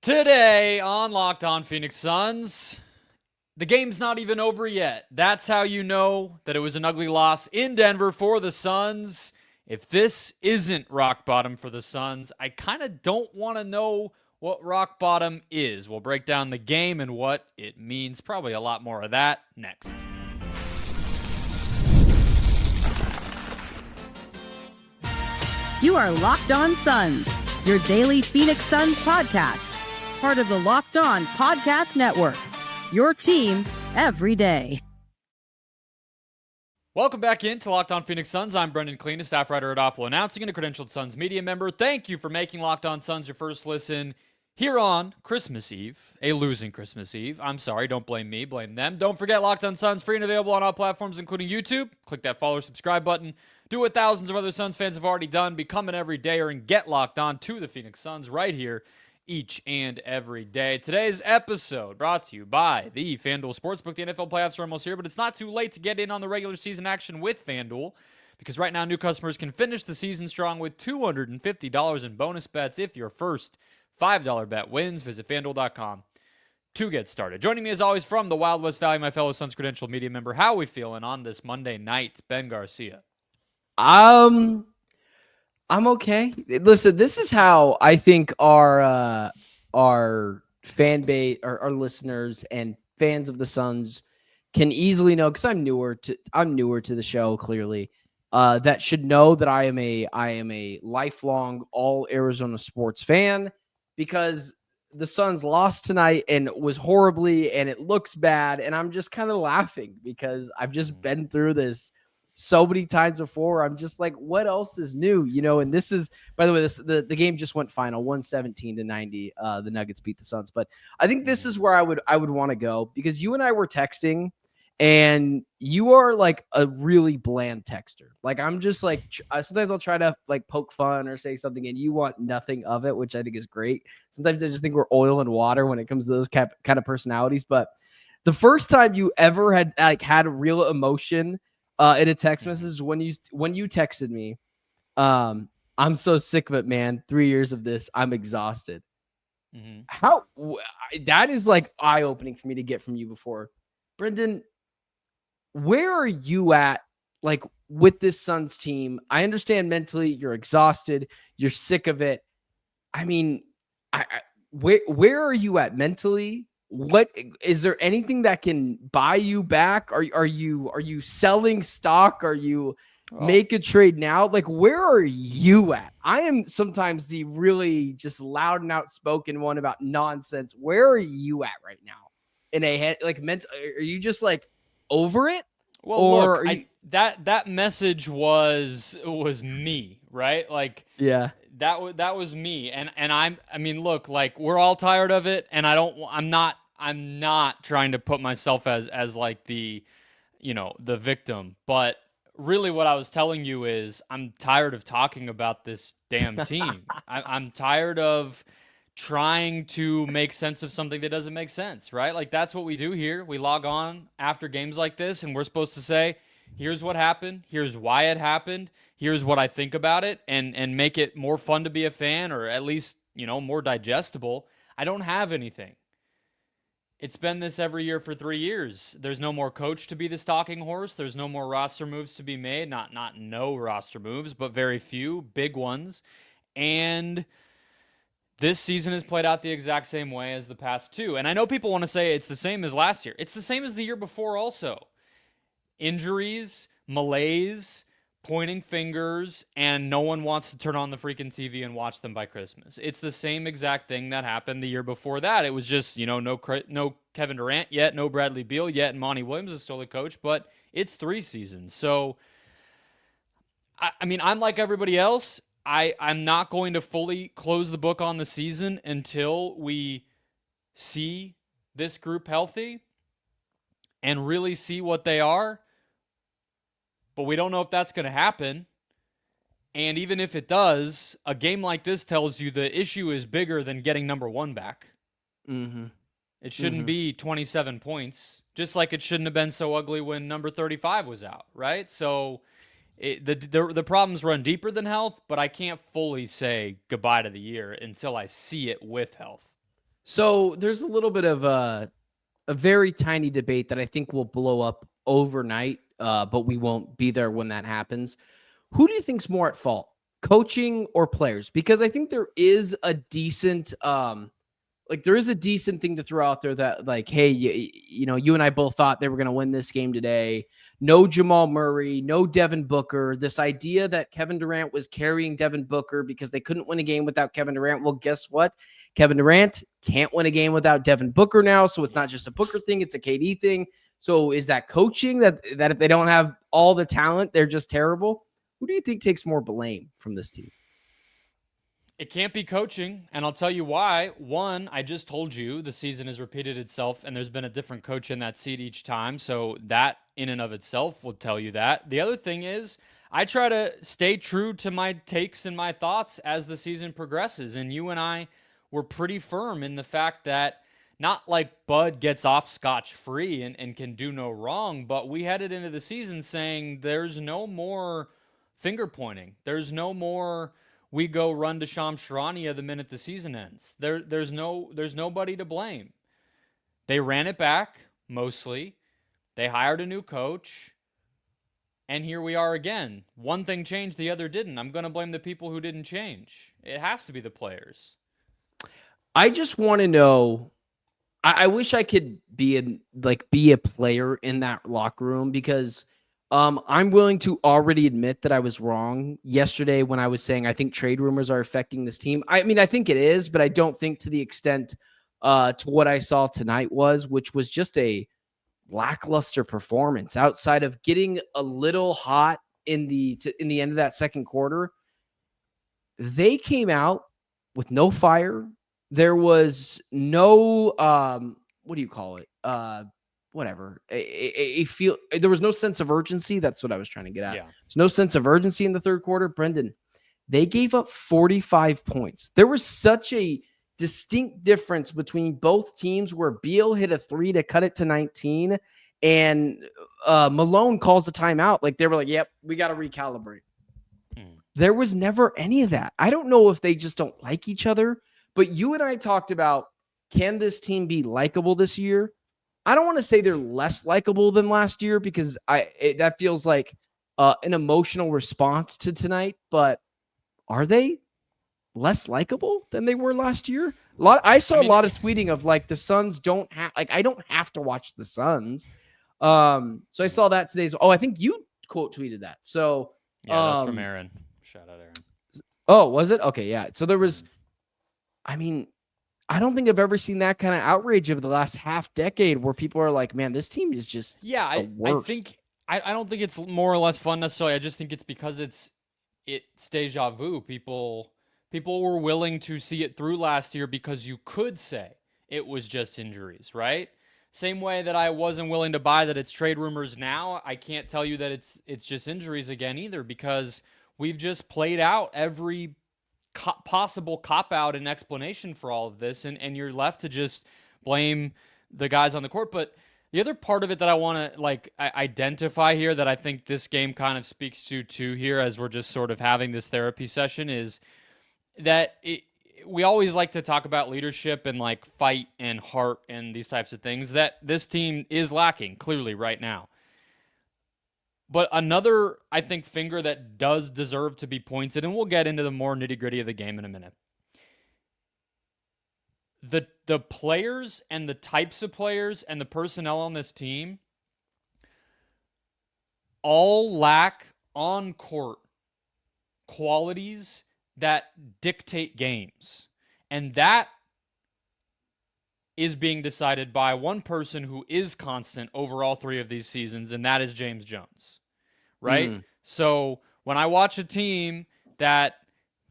Today on Locked On Phoenix Suns, the game's not even over yet. That's how you know that it was an ugly loss in Denver for the Suns. If this isn't rock bottom for the Suns, I kind of don't want to know what rock bottom is. We'll break down the game and what it means. Probably a lot more of that next. You are Locked On Suns, your daily Phoenix Suns podcast. Part of the Locked On Podcast Network, your team every day. Welcome back into Locked On Phoenix Suns. I'm Brendon Kleen, a staff writer at Awful Announcing and a credentialed Suns media member. Thank you for making Locked On Suns your first listen here on Christmas Eve, a losing Christmas Eve. I'm sorry, don't blame me, blame them. Don't forget Locked On Suns, free and available on all platforms, including YouTube. Click that follow or subscribe button. Do what thousands of other Suns fans have already done. Become an everydayer and get locked on to the Phoenix Suns right here each and every day. Today's episode brought to you by the FanDuel Sportsbook. The NFL playoffs are almost here, but it's not too late to get in on the regular season action with FanDuel, because right now new customers can finish the season strong with $250 in bonus bets if your first $5 bet wins. Visit FanDuel.com to get started. Joining me as always from the Wild West Valley, my fellow Suns credentialed media member. How are we feeling on this Monday night, Ben Garcia? I'm okay. Listen, this is how I think our fan base, our listeners and fans of the Suns can easily know, because I'm newer to the show, clearly. That should know that I am a lifelong all Arizona sports fan, because the Suns lost tonight and was horribly, and it looks bad, and I'm just kind of laughing because I've just been through this so many times before. I'm just like, what else is new? And this is, by the way, the game just went final 117-90. The Nuggets beat the Suns. But I think this is where I would want to go, because you and I were texting, and you are like a really bland texter. Like, I'm just like, sometimes I'll try to like poke fun or say something, and you want nothing of it, which I think is great. Sometimes I just think we're oil and water when it comes to those kind of personalities. But the first time you ever had a real emotion in a text message when you texted me, I'm so sick of it, man. 3 years of this, I'm exhausted. Mm-hmm. That is like eye-opening for me to get from you before. Brendon, where are you at, like, with this Suns team? I understand mentally you're exhausted, you're sick of it. I mean, where are you at mentally? What is there anything that can buy you back? Are you selling stock? Are you make a trade now? Like, where are you at? I am sometimes the really just loud and outspoken one about nonsense. Where are you at right now? In a head, like, are you just like over it? Well, or look, that message was me, right? Like, yeah. That was me, and I mean, look, like, we're all tired of it, and I'm not trying to put myself as like the victim, but really what I was telling you is I'm tired of talking about this damn team. I'm tired of trying to make sense of something that doesn't make sense, right? Like, that's what we do here. We log on after games like this, and we're supposed to say, here's what happened, here's why it happened, here's what I think about it, and make it more fun to be a fan, or at least, more digestible. I don't have anything. It's been this every year for 3 years. There's no more coach to be the stalking horse. There's no more roster moves to be made. Not no roster moves, but very few big ones. And this season has played out the exact same way as the past two. And I know people want to say it's the same as last year. It's the same as the year before also. Injuries, malaise, pointing fingers, and no one wants to turn on the freaking TV and watch them by Christmas. It's the same exact thing that happened the year before that. It was just, no Kevin Durant yet, no Bradley Beal yet, and Monty Williams is still the coach, but it's 3 seasons. So, I mean, I'm like everybody else. I'm not going to fully close the book on the season until we see this group healthy and really see what they are. But we don't know if that's going to happen. And even if it does, a game like this tells you the issue is bigger than getting number 1 back. Mm-hmm. It shouldn't be 27 points, just like it shouldn't have been so ugly when number 35 was out, right? So the problems run deeper than health, but I can't fully say goodbye to the year until I see it with health. So there's a little bit of a very tiny debate that I think will blow up overnight, but we won't be there when that happens. Who do you think's more at fault, coaching or players? Because I think there is a decent, there is a decent thing to throw out there that, like, hey, you know, you and I both thought they were going to win this game today. No Jamal Murray, no Devin Booker. This idea that Kevin Durant was carrying Devin Booker because they couldn't win a game without Kevin Durant. Well, guess what? Kevin Durant can't win a game without Devin Booker now. So it's not just a Booker thing, it's a KD thing. So is that coaching that if they don't have all the talent, they're just terrible? Who do you think takes more blame from this team? It can't be coaching, and I'll tell you why. One, I just told you the season has repeated itself, and there's been a different coach in that seat each time, so that in and of itself will tell you that. The other thing is, I try to stay true to my takes and my thoughts as the season progresses, and you and I were pretty firm in the fact that not like Bud gets off scotch-free and can do no wrong, but we headed into the season saying there's no more finger-pointing. There's no more... we go run to Shams Charania the minute the season ends. There's nobody to blame. They ran it back, mostly. They hired a new coach. And here we are again. One thing changed, the other didn't. I'm going to blame the people who didn't change. It has to be the players. I just want to know, I wish I could be a player in that locker room, because I'm willing to already admit that I was wrong yesterday when I was saying I think trade rumors are affecting this team. I mean, I think it is, but I don't think to the extent to what I saw tonight which was just a lackluster performance outside of getting a little hot in the end of that second quarter. They came out with no fire. There was no what do you call it? Whatever. There was no sense of urgency. That's what I was trying to get at. Yeah. There's no sense of urgency in the third quarter. Brendon, they gave up 45 points. There was such a distinct difference between both teams where Beal hit a 3 to cut it to 19 and Malone calls a timeout. Like, they were like, yep, we got to recalibrate. There was never any of that. I don't know if they just don't like each other, but you and I talked about, can this team be likable this year? I don't want to say they're less likable than last year, because that feels like an emotional response to tonight, but are they less likable than they were last year? I saw a lot of tweeting of like, the Suns don't have, like, I don't have to watch the Suns. So I saw that today. I think you quote tweeted that. So yeah, that's from Aaron. Shout out Aaron. Oh, was it? Okay. Yeah. So there was, I don't think I've ever seen that kind of outrage over the last half decade where people are like, man, this team is just the worst. I don't think it's more or less fun necessarily. I just think it's because it's deja vu. People were willing to see it through last year because you could say it was just injuries, right? Same way that I wasn't willing to buy that it's trade rumors now. I can't tell you that it's just injuries again either, because we've just played out every possible cop-out and explanation for all of this, and you're left to just blame the guys on the court. But the other part of it that I want to identify here, that I think this game kind of speaks to too here, as we're just sort of having this therapy session, is that we always like to talk about leadership and like fight and heart and these types of things that this team is lacking clearly right now. But another, I think, finger that does deserve to be pointed, and we'll get into the more nitty-gritty of the game in a minute. The players and the types of players and the personnel on this team all lack on-court qualities that dictate games. And that is being decided by one person who is constant over all three of these seasons, and that is James Jones, right? So when I watch a team that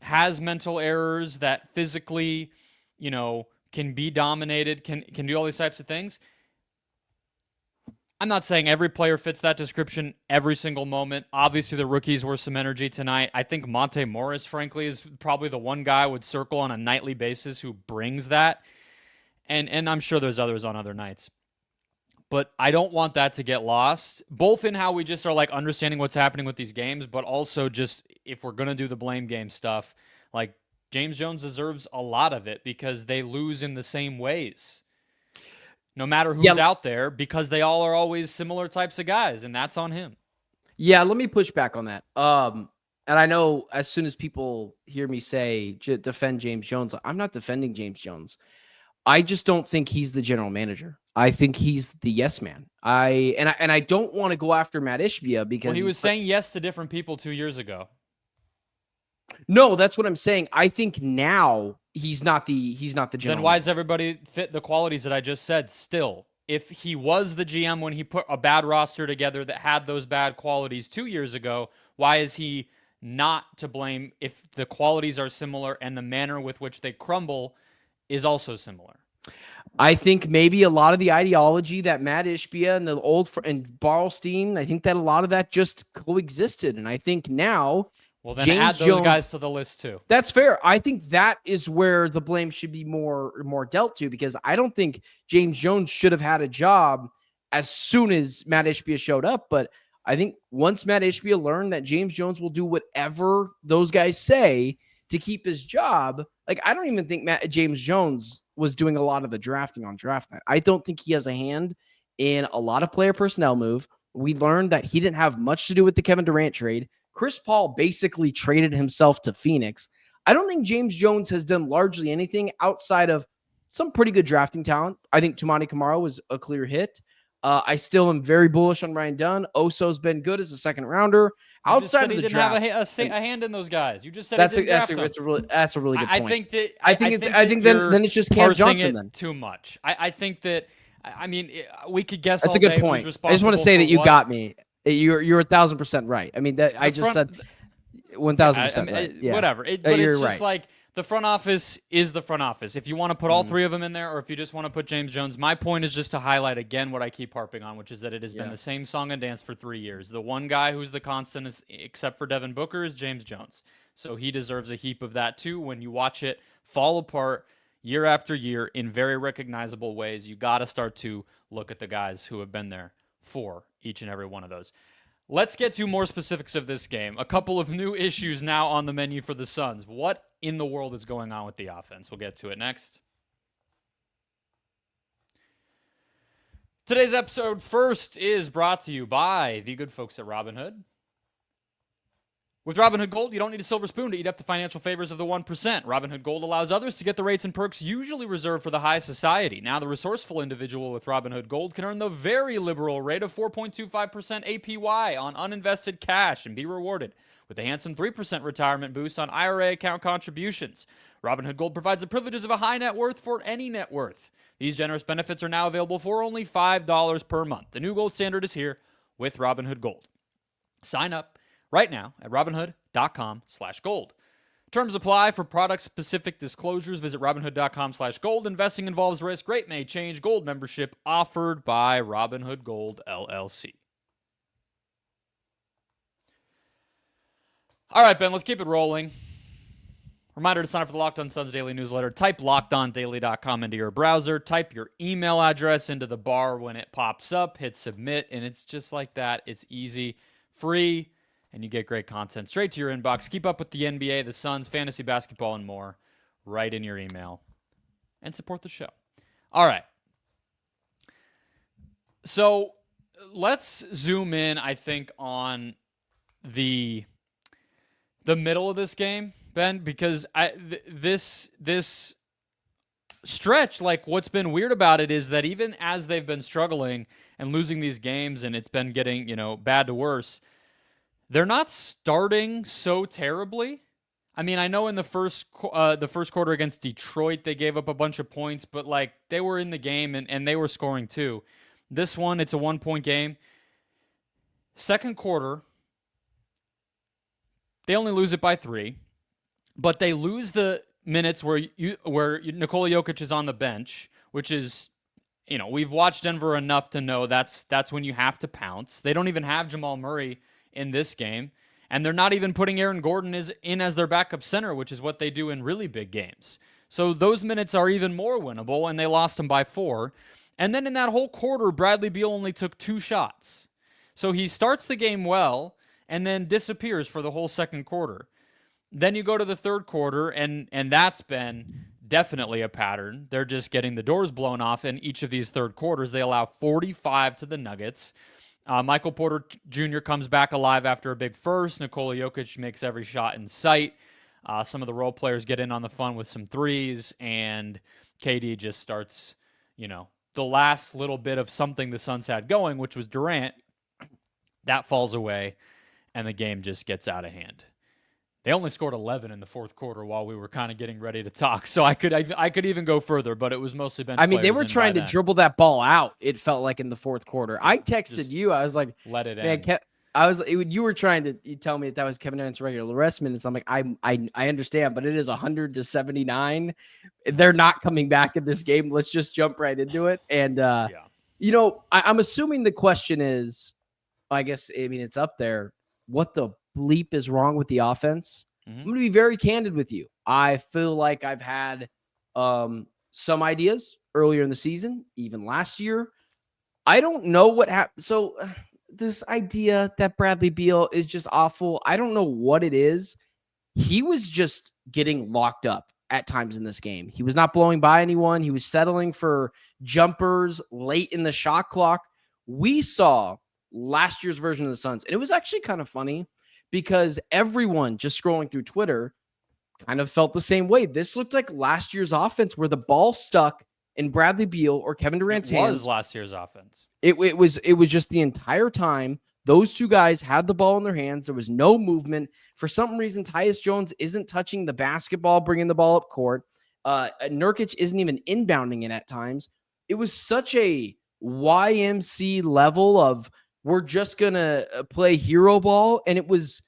has mental errors, that physically, can be dominated, can do all these types of things, I'm not saying every player fits that description every single moment. Obviously, the rookies were some energy tonight. I think Monte Morris, frankly, is probably the one guy I would circle on a nightly basis who brings that. And I'm sure there's others on other nights. But I don't want that to get lost, both in how we just are like understanding what's happening with these games, but also just if we're going to do the blame game stuff, like James Jones deserves a lot of it because they lose in the same ways. No matter who's out there, because they all are always similar types of guys, and that's on him. Yeah, let me push back on that. And I know as soon as people hear me say defend James Jones, I'm not defending James Jones. I just don't think he's the general manager. I think he's the yes man. I don't want to go after Matt Ishbia because he was saying yes to different people 2 years ago. No, that's what I'm saying. I think now he's not the general Then why does everybody fit the qualities that I just said still? If he was the GM when he put a bad roster together that had those bad qualities 2 years ago, why is he not to blame if the qualities are similar and the manner with which they crumble is also similar? I think maybe a lot of the ideology that Matt Ishbia and the and Barlstein, I think that a lot of that just coexisted. And I think now... Well, then James add those Jones, guys to the list too. That's fair. I think that is where the blame should be more dealt to, because I don't think James Jones should have had a job as soon as Matt Ishbia showed up. But I think once Matt Ishbia learned that James Jones will do whatever those guys say to keep his job, like I don't even think James Jones was doing a lot of the drafting on draft night. I don't think he has a hand in a lot of player personnel move. We learned that he didn't have much to do with the Kevin Durant trade. Chris Paul basically traded himself to Phoenix. I don't think James Jones has done largely anything outside of some pretty good drafting talent. I think Toumani Camara was a clear hit. I still am very bullish on Ryan Dunn. Oso's been good as a second rounder. Outside of the draft, he didn't have a hand in those guys. You just said that's a really good point. I think then it's just Cam Johnson. Then too much. I think that. I mean, we could guess. That's a good point. I just want to say that you got me. You're 1,000% right. I mean, that I just said 1,000% right. Yeah. Whatever. But it's just like the front office is the front office. If you want to put all three of them in there, or if you just want to put James Jones, my point is just to highlight again what I keep harping on, which is that it has been the same song and dance for 3 years. The one guy who's the constant, except for Devin Booker, is James Jones. So he deserves a heap of that too. When you watch it fall apart year after year in very recognizable ways, you got to start to look at the guys who have been there for each and every one of those. Let's get to more specifics of this game. A couple of new issues now on the menu for the Suns. What in the world is going on with the offense? We'll get to it next. Today's episode first is brought to you by the good folks at Robinhood. With Robinhood Gold, you don't need a silver spoon to eat up the financial favors of the 1%. Robinhood Gold allows others to get the rates and perks usually reserved for the high society. Now, the resourceful individual with Robinhood Gold can earn the very liberal rate of 4.25% APY on uninvested cash and be rewarded with a handsome 3% retirement boost on IRA account contributions. Robinhood Gold provides the privileges of a high net worth for any net worth. These generous benefits are now available for only $5 per month. The new gold standard is here with Robinhood Gold. Sign up right now at Robinhood.com/gold. Terms apply. For product-specific disclosures, visit Robinhood.com/gold. Investing involves risk. Rate may change. Gold membership offered by Robinhood Gold, LLC. All right, Ben, let's keep it rolling. Reminder to sign up for the Locked On Suns Daily newsletter. Type LockedOnDaily.com into your browser. Type your email address into the bar when it pops up. Hit submit, and it's just like that. It's easy, free, and you get great content straight to your inbox. Keep up with the NBA, the Suns, fantasy basketball, and more right in your email. And support the show. All right. So let's zoom in, I think, on the middle of this game, Ben, because this stretch, like what's been weird about it is that even as they've been struggling and losing these games and it's been getting, bad to worse, they're not starting so terribly. I mean, I know in the first quarter against Detroit, they gave up a bunch of points, but like they were in the game and they were scoring too. This one, it's a 1-point game. Second quarter, they only lose it by 3, but they lose the minutes where Nikola Jokic is on the bench, which is, we've watched Denver enough to know that's when you have to pounce. They don't even have Jamal Murray in this game, and they're not even putting Aaron Gordon in as their backup center, which is what they do in really big games. So those minutes are even more winnable, and they lost them by 4. And then in that whole quarter, Bradley Beal only took 2 shots. So he starts the game well and then disappears for the whole second quarter. Then you go to the third quarter, and that's been definitely a pattern. They're just getting the doors blown off in each of these third quarters. They allow 45 to the Nuggets. Michael Porter Jr. comes back alive after a big first. Nikola Jokic makes every shot in sight. Some of the role players get in on the fun with some threes, and KD just starts, the last little bit of something the Suns had going, which was Durant. That falls away, and the game just gets out of hand. They only scored 11 in the fourth quarter while we were kind of getting ready to talk. So I could even go further, but it was mostly bench players. They were trying to dribble that ball out, it felt like, in the fourth quarter. I texted you. I was like, let it in. You were trying to tell me that was Kevin Durant's regular rest minutes. I'm like, I understand, but it is 100-79. They're not coming back in this game. Let's just jump right into it. And, I'm assuming the question is, it's up there. What the bleep is wrong with the offense? I'm going to be very candid with you. I feel like I've had some ideas earlier in the season, even last year. I don't know what happened. So this idea that Bradley Beal is just awful, I don't know what it is. He was just getting locked up at times in this game. He was not blowing by anyone. He was settling for jumpers late in the shot clock. We saw last year's version of the Suns, and it was actually kind of funny because everyone just scrolling through Twitter kind of felt the same way. This looked like last year's offense where the ball stuck in Bradley Beal or Kevin Durant's hands. It was last year's offense. It was just the entire time. Those two guys had the ball in their hands. There was no movement. For some reason, Tyus Jones isn't touching the basketball, bringing the ball up court. Nurkic isn't even inbounding it at times. It was such a YMC level of, we're just going to play hero ball. And it was,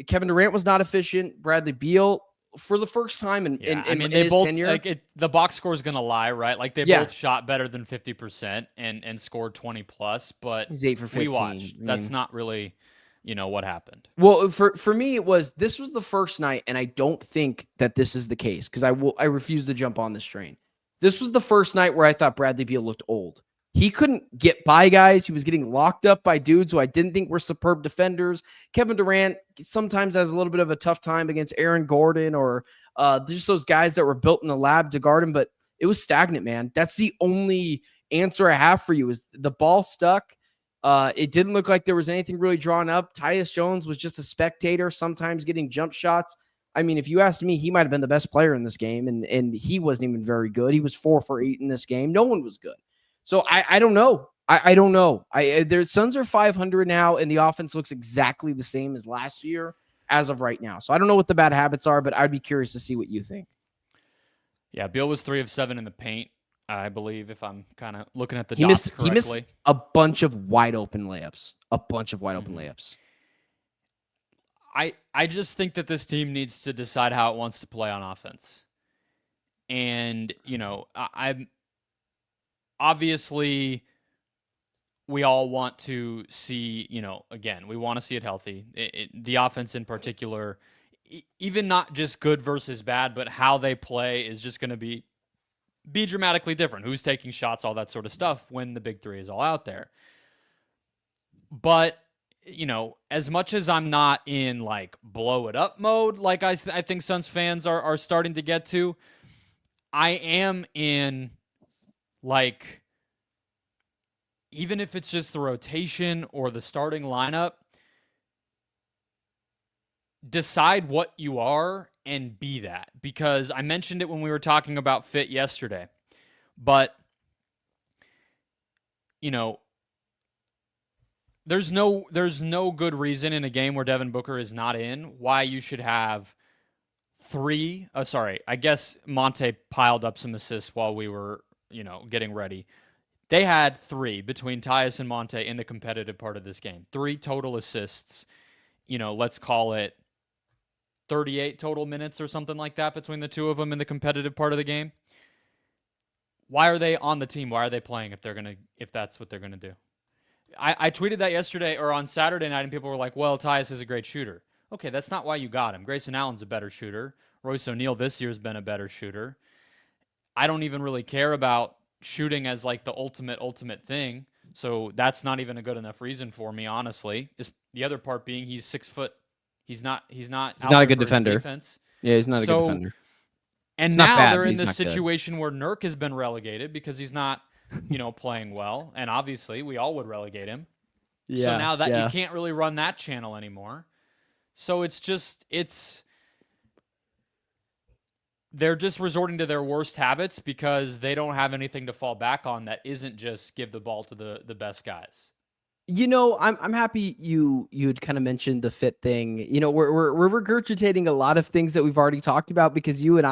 Kevin Durant was not efficient. Bradley Beal, for the first time in his tenure. The box score is going to lie, right? Like they both shot better than 50% and scored 20 plus, but he's 8 for 15. We watched. That's not really, what happened. Well, for me, this was the first night, and I don't think that this is the case because I refuse to jump on this train. This was the first night where I thought Bradley Beal looked old. He couldn't get by guys. He was getting locked up by dudes who I didn't think were superb defenders. Kevin Durant sometimes has a little bit of a tough time against Aaron Gordon or just those guys that were built in the lab to guard him, but it was stagnant, man. That's the only answer I have for you is the ball stuck. It didn't look like there was anything really drawn up. Tyus Jones was just a spectator, sometimes getting jump shots. I mean, if you asked me, he might have been the best player in this game, and he wasn't even very good. He was 4 for 8 in this game. No one was good. So I don't know. I don't know. Their Suns are 500 now, and the offense looks exactly the same as last year as of right now. So I don't know what the bad habits are, but I'd be curious to see what you think. Yeah, Beal was 3 of 7 in the paint, I believe, if I'm kind of looking at the dots correctly. He missed a bunch of wide open layups. I just think that this team needs to decide how it wants to play on offense. And, I'm obviously, we all want to see, again, we want to see it healthy. The offense in particular, even not just good versus bad, but how they play is just going to be dramatically different. Who's taking shots, all that sort of stuff when the big three is all out there. But, as much as I'm not in like blow it up mode, like I think Suns fans are starting to get to, I am in like, even if it's just the rotation or the starting lineup, decide what you are and be that. Because I mentioned it when we were talking about fit yesterday. But, there's no good reason in a game where Devin Booker is not in why you should have 3. I guess Monte piled up some assists while we were getting ready. They had 3 between Tyus and Monte in the competitive part of this game. 3 total assists. Let's call it 38 total minutes or something like that between the two of them in the competitive part of the game. Why are they on the team? Why are they playing if that's what they're gonna do? I tweeted that yesterday or on Saturday night, and people were like, "Well, Tyus is a great shooter." Okay, that's not why you got him. Grayson Allen's a better shooter. Royce O'Neal this year has been a better shooter. I don't even really care about shooting as like the ultimate thing. So that's not even a good enough reason for me, honestly. Is the other part being he's 6 foot He's not a good defender. Defense. Yeah, he's not a good defender. And now they're in this situation where Nurk has been relegated because he's not, playing well. And obviously, we all would relegate him. Yeah, so now that you can't really run that channel anymore. So they're just resorting to their worst habits because they don't have anything to fall back on that isn't just give the ball to the best guys. I'm happy you'd kind of mentioned the fit thing. We're regurgitating a lot of things that we've already talked about because you and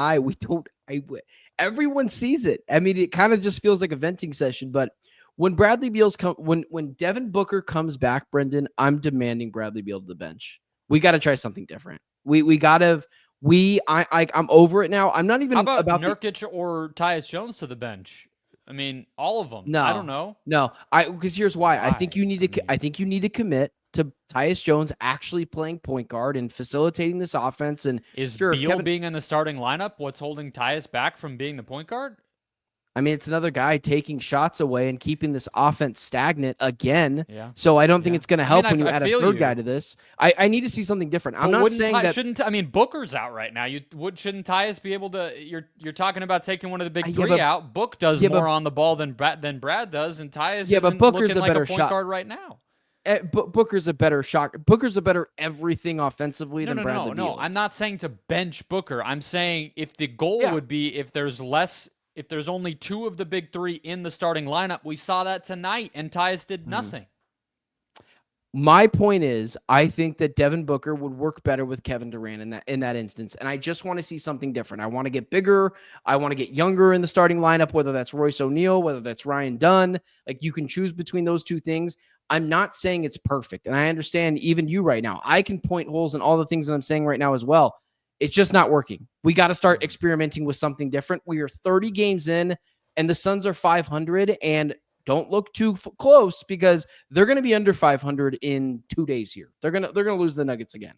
everyone sees it. I mean, it kind of just feels like a venting session. But when Bradley Beal's when Devin Booker comes back, Brendon, I'm demanding Bradley Beal to the bench. We got to try something different. I'm over it now. I'm not even about Nurkic or Tyus Jones to the bench. I mean, all of them. No, I don't know. No, because here's why. I think you need to commit to Tyus Jones actually playing point guard and facilitating this offense. And is Beal being in the starting lineup what's holding Tyus back from being the point guard? I mean, it's another guy taking shots away and keeping this offense stagnant again. Yeah. So I don't think it's going to help when you add a third guy to this. I need to see something different. I'm not saying that Booker's out right now. Shouldn't Tyus be able to? You're talking about taking one of the big three out. Book does more on the ball than Brad does, and Tyus isn't Booker's looking like a point guard right now. Booker's a better shot. Booker's a better everything offensively than Bradley Beal. No, I'm not saying to bench Booker. I'm saying if the goal would be if there's only two of the big three in the starting lineup, we saw that tonight, and Tyus did nothing. My point is, I think that Devin Booker would work better with Kevin Durant in that instance, and I just want to see something different. I want to get bigger. I want to get younger in the starting lineup, whether that's Royce O'Neal, whether that's Ryan Dunn. Like, you can choose between those two things. I'm not saying it's perfect, and I understand even you right now. I can point holes in all the things that I'm saying right now as well. It's just not working. We got to start experimenting with something different. We are 30 games in, and the Suns are 500, and don't look too close because they're going to be under 500 in 2 days here. They're going to lose the Nuggets again.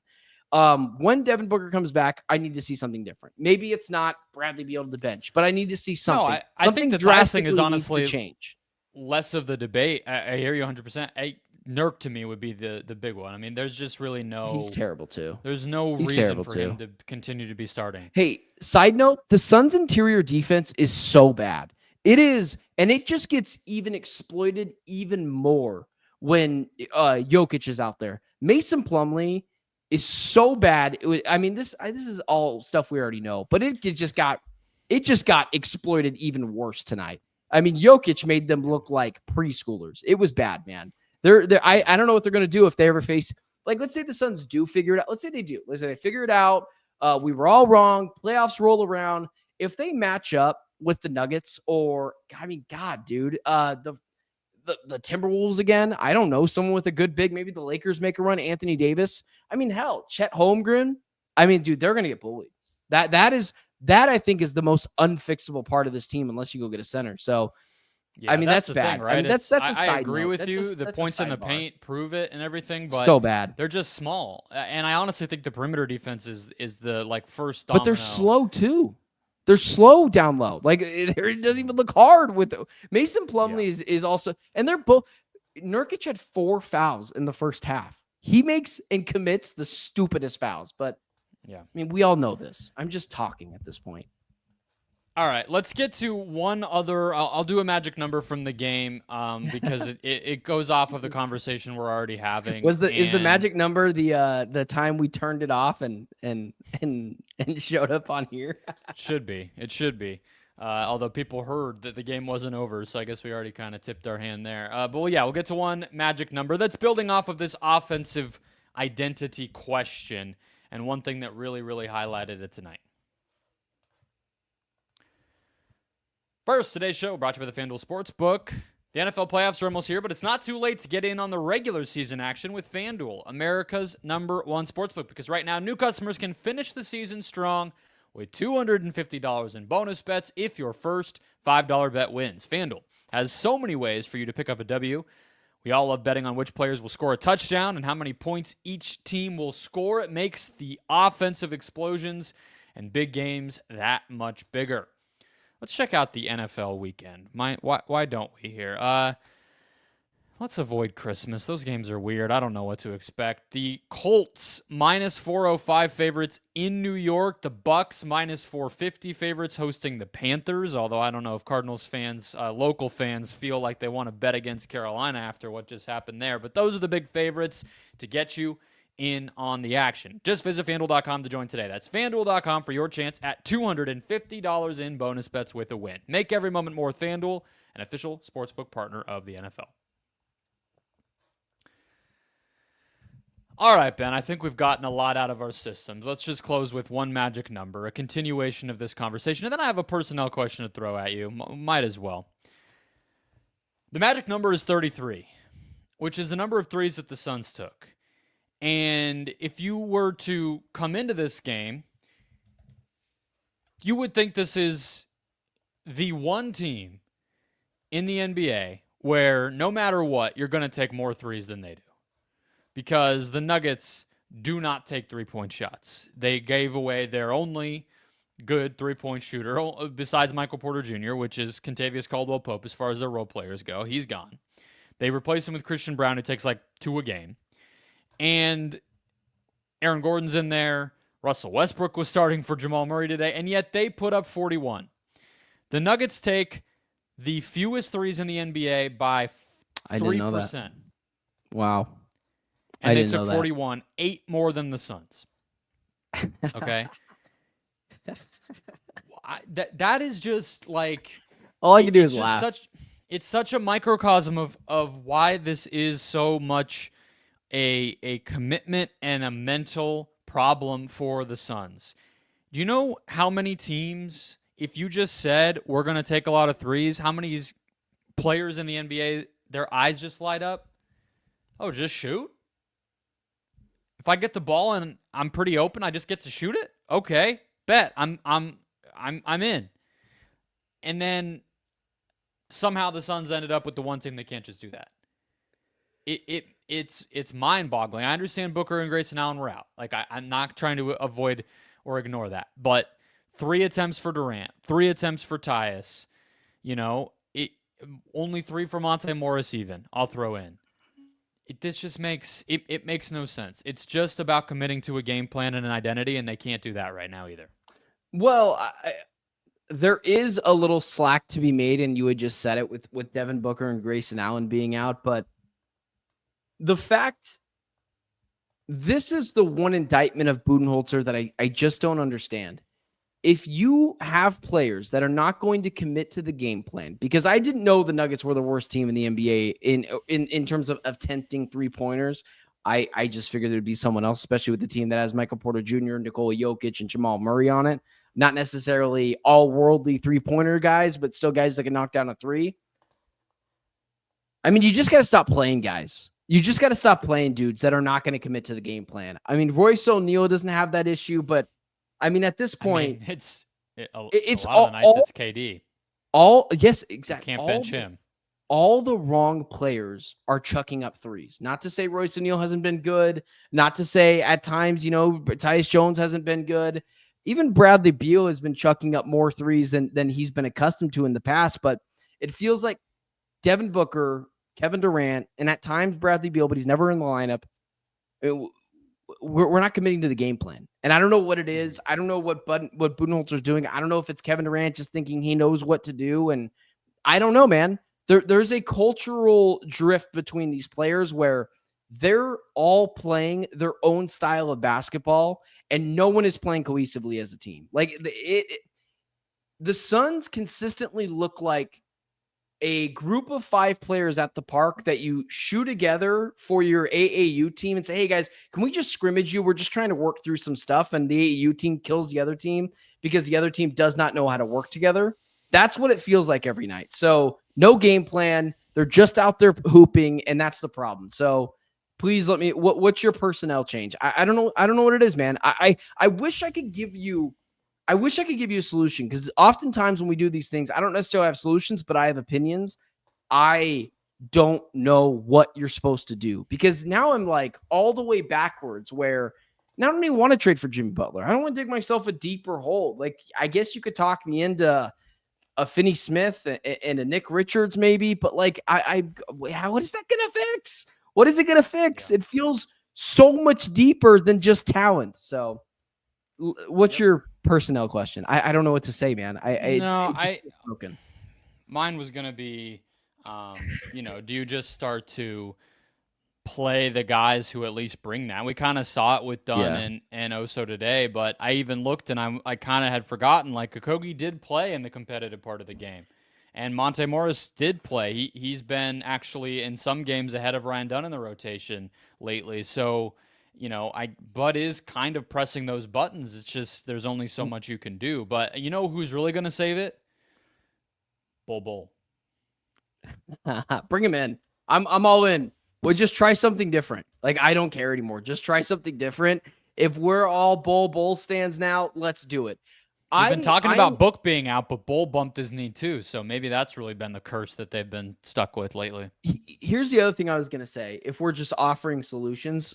When Devin Booker comes back, I need to see something different. Maybe it's not Bradley Beal to the bench, but I need to see something. No, I think the drastic is honestly change. Less of the debate. I hear you 100%. Nurk to me would be the big one. I mean, there's just really no... He's terrible too. There's no reason for him to continue to be starting. Hey, side note, the Suns' interior defense is so bad. It is, and it just gets even exploited even more when Jokic is out there. Mason Plumlee is so bad. This is all stuff we already know, but it just got exploited even worse tonight. I mean, Jokic made them look like preschoolers. It was bad, man. I don't know what they're going to do if they ever face, like, let's say the Suns do figure it out. Let's say they do. Let's say they figure it out. We were all wrong. Playoffs roll around. If they match up with the Nuggets or, God, dude, the Timberwolves again, I don't know, someone with a good big, maybe the Lakers make a run, Anthony Davis. I mean, hell, Chet Holmgren. I mean, dude, they're going to get bullied. That I think is the most unfixable part of this team unless you go get a center. So, yeah, that's bad. Thing, right? I mean, that's a side I agree note. with you. The points in the paint prove it and everything, but so bad. They're just small. And I honestly think the perimeter defense is the first domino. But they're slow too. They're slow down low. Like, it doesn't even look hard with Mason Plumlee is also, and they're both. Nurkic had 4 fouls in the first half. He makes and commits the stupidest fouls, but I mean, we all know this. I'm just talking at this point. All right, let's get to one other. I'll do a magic number from the game because it goes off of the conversation we're already having. Is the magic number the time we turned it off and showed up on here? It should be. Although people heard that the game wasn't over, so I guess we already kind of tipped our hand there. But we'll get to one magic number that's building off of this offensive identity question, and one thing that really, really highlighted it tonight. First, today's show brought to you by the FanDuel Sportsbook. The NFL playoffs are almost here, but it's not too late to get in on the regular season action with FanDuel, America's #1 sportsbook, because right now new customers can finish the season strong with $250 in bonus bets if your first $5 bet wins. FanDuel has so many ways for you to pick up a W. We all love betting on which players will score a touchdown and how many points each team will score. It makes the offensive explosions and big games that much bigger. Let's check out the NFL weekend. Why don't we here? Let's avoid Christmas. Those games are weird. I don't know what to expect. The Colts minus 405 favorites in New York. The Bucks minus 450 favorites hosting the Panthers. Although I don't know if Cardinals fans, local fans, feel like they want to bet against Carolina after what just happened there. But those are the big favorites to get you in on the action. Just visit FanDuel.com to join today. That's FanDuel.com for your chance at $250 in bonus bets with a win. Make every moment more with FanDuel, an official sportsbook partner of the NFL. All right, Ben, I think we've gotten a lot out of our systems. Let's just close with one magic number, a continuation of this conversation. And then I have a personnel question to throw at you. Might as well. The magic number is 33, which is the number of threes that the Suns took. And if you were to come into this game, you would think this is the one team in the NBA where no matter what, you're going to take more threes than they do. Because the Nuggets do not take three-point shots. They gave away their only good three-point shooter, besides Michael Porter Jr., which is Kentavious Caldwell-Pope as far as their role players go. He's gone. They replaced him with Christian Brown, who takes like 2 a game. And Aaron Gordon's in there. Russell Westbrook was starting for Jamal Murray today, and yet they put up 41. The Nuggets take the fewest threes in the NBA by 3%. I didn't know that. Wow. And they took 41, 8 more than the Suns. Okay? That is just like... All I can do is laugh. It's such a microcosm of why this is so much a commitment and a mental problem for the Suns. Do you know how many teams, if you just said, we're going to take a lot of threes, how many players in the NBA, their eyes just light up? Oh, just shoot? If I get the ball and I'm pretty open, I just get to shoot it? Okay, bet. I'm in. And then somehow the Suns ended up with the one team that can't just do that. It's mind-boggling. I understand Booker and Grayson Allen were out. Like I'm not trying to avoid or ignore that. But 3 attempts for Durant, 3 attempts for Tyus. Only 3 for Monte Morris even. I'll throw in. This just makes it makes no sense. It's just about committing to a game plan and an identity, and they can't do that right now either. Well, there is a little slack to be made, and you had just said it with Devin Booker and Grayson Allen being out, but the fact, this is the one indictment of Budenholzer that I just don't understand. If you have players that are not going to commit to the game plan, because I didn't know the Nuggets were the worst team in the NBA in terms of attempting three-pointers. I just figured it would be someone else, especially with the team that has Michael Porter Jr., Nikola Jokic, and Jamal Murray on it. Not necessarily all worldly three-pointer guys, but still guys that can knock down a three. I mean, you just got to stop playing guys. You just got to stop playing dudes that are not going to commit to the game plan. I mean, Royce O'Neal doesn't have that issue, but I mean, at this point, it's a lot of the nights it's KD. Yes, exactly. You can't bench him. All the wrong players are chucking up threes. Not to say Royce O'Neal hasn't been good. Not to say at times, Tyus Jones hasn't been good. Even Bradley Beal has been chucking up more threes than he's been accustomed to in the past. But it feels like Devin Booker, Kevin Durant, and at times Bradley Beal, but he's never in the lineup. We're not committing to the game plan. And I don't know what it is. I don't know what Budenholzer's doing. I don't know if it's Kevin Durant just thinking he knows what to do. And I don't know, man. There's a cultural drift between these players where they're all playing their own style of basketball and no one is playing cohesively as a team. Like the Suns consistently look like a group of 5 players at the park that you shoe together for your AAU team and say, hey guys, can we just scrimmage you? We're just trying to work through some stuff. And the AAU team kills the other team because the other team does not know how to work together. That's what it feels like every night. So no game plan. They're just out there hooping, and that's the problem. So please let me, what's your personnel change? I don't know. I don't know what it is, man. I wish I could give you a solution, because oftentimes when we do these things, I don't necessarily have solutions, but I have opinions. I don't know what you're supposed to do, because now I'm like all the way backwards where now I don't even want to trade for Jimmy Butler. I don't want to dig myself a deeper hole. Like, I guess you could talk me into a Finney Smith and a Nick Richards maybe, but like what is that gonna fix? What is it gonna fix? Yeah. It feels so much deeper than just talent. So what's your personnel question? I don't know what to say, man. It's broken. Mine was gonna be, do you just start to play the guys who at least bring that? We kind of saw it with Dunn and Oso today, but I even looked and I kind of had forgotten, like, Okogie did play in the competitive part of the game, and Monte Morris did play. He's been actually in some games ahead of Ryan Dunn in the rotation lately. So, Bud is kind of pressing those buttons. It's just there's only so much you can do. But you know who's really going to save it? Bol. Bring him in. I'm all in. We'll just try something different. Like, I don't care anymore. Just try something different. If we're all Bol stands now, let's do it. We've been talking about Book being out, but Bol bumped his knee too. So maybe that's really been the curse that they've been stuck with lately. Here's the other thing I was going to say. If we're just offering solutions,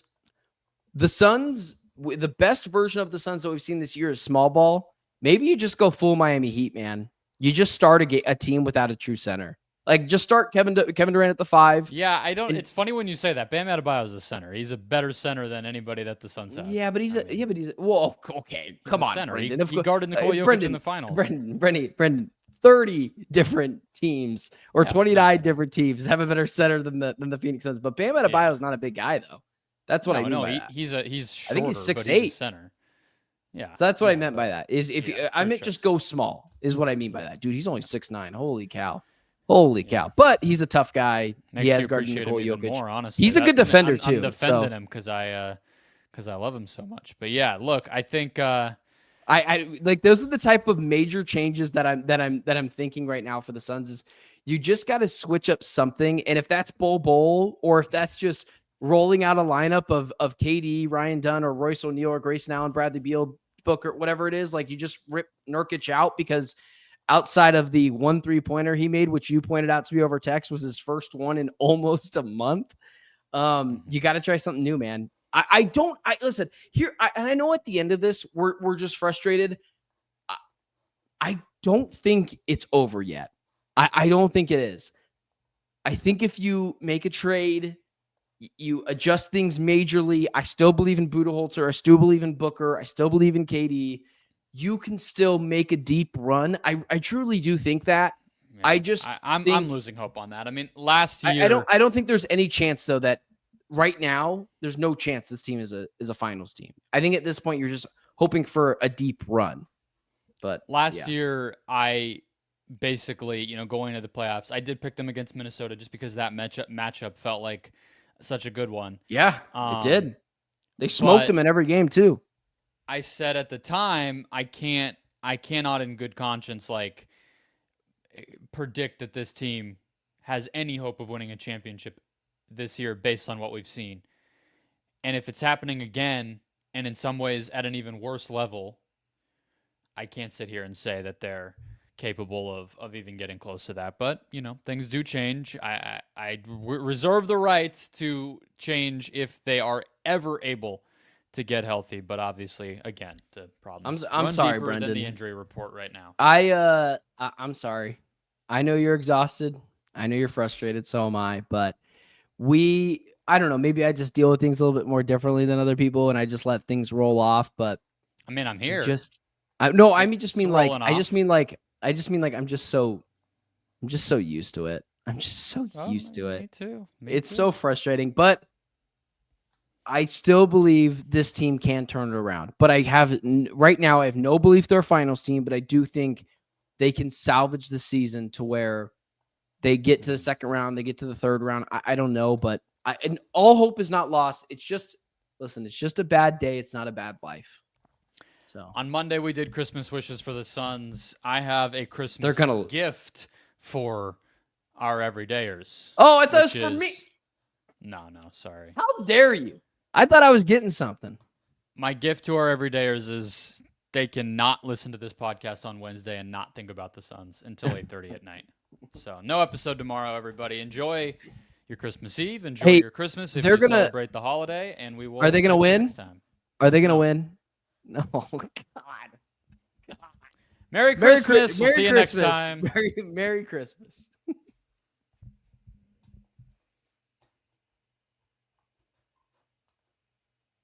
the Suns, the best version of the Suns that we've seen this year is small ball. Maybe you just go full Miami Heat, man. You just start a team without a true center. Like, just start Kevin Durant at the 5. Yeah, it's funny when you say that. Bam Adebayo is a center. He's a better center than anybody that the Suns have. Yeah, but well, okay, come on, center. Brendon. He guarded Nikola Jokic in the finals. Brendon, 30 different teams or 29 different teams have a better center than the Phoenix Suns. But Bam Adebayo is not a big guy, though. That's what I mean by that. He's shorter, I think he's 6'8". But he's a center. Yeah. So that's what I meant by that. I meant just go small is what I mean by that. Dude, he's only 6'9". Holy cow. But he's a tough guy. He has guarded Nikola Jokic. More, honestly. He's a good defender too. I'm defending him because I love him so much. But yeah, look, I think I like those are the type of major changes that I'm thinking right now for the Suns is you just got to switch up something. And if that's Bol or if that's just rolling out a lineup of KD, Ryan Dunn, or Royce O'Neal, or Grayson Allen, Bradley Beal, Booker, whatever it is, like you just rip Nurkic out because outside of the 1 3-pointer he made, which you pointed out to me over text was his first one in almost a month. You got to try something new, man. Listen here. I know at the end of this, we're just frustrated. I don't think it's over yet. I don't think it is. I think if you make a trade, you adjust things majorly. I still believe in Budenholzer. I still believe in Booker. I still believe in KD. You can still make a deep run. I truly do think that. Yeah, I'm losing hope on that. I mean, last year, I don't think there's any chance though that right now there's no chance this team is a finals team. I think at this point you're just hoping for a deep run. But last year, I basically, going to the playoffs, I did pick them against Minnesota just because that matchup felt like such a good one. Yeah, it did. They smoked them in every game too. I said at the time, I cannot in good conscience predict that this team has any hope of winning a championship this year based on what we've seen. And if it's happening again, and in some ways at an even worse level, I can't sit here and say that they're capable of even getting close to that. But, things do change. I reserve the right to change if they are ever able to get healthy. But obviously, again, the problem is I'm sorry, deeper Brendon. than the injury report right now. I'm sorry. I know you're exhausted. I know you're frustrated. So am I. But I don't know. Maybe I just deal with things a little bit more differently than other people, and I just let things roll off. But I mean, I'm here. I'm just so used to it. I'm just so used to it. Me too. It's so frustrating, but I still believe this team can turn it around. But right now, I have no belief they're a finals team, but I do think they can salvage the season to where they get to the second round, they get to the third round. I don't know, but and all hope is not lost. It's just a bad day. It's not a bad life. So on Monday, we did Christmas wishes for the Suns. I have a Christmas gift for our everydayers. Oh, I thought it was for me. No, sorry. How dare you? I thought I was getting something. My gift to our everydayers is they can not listen to this podcast on Wednesday and not think about the Suns until 8:30 at night. So no episode tomorrow, everybody. Enjoy your Christmas Eve. Enjoy your Christmas if you celebrate the holiday. And we will. Are they going to win? Next time. Are they going to win? No, God. Merry Christmas. We'll see you Christmas. next time. Merry Christmas.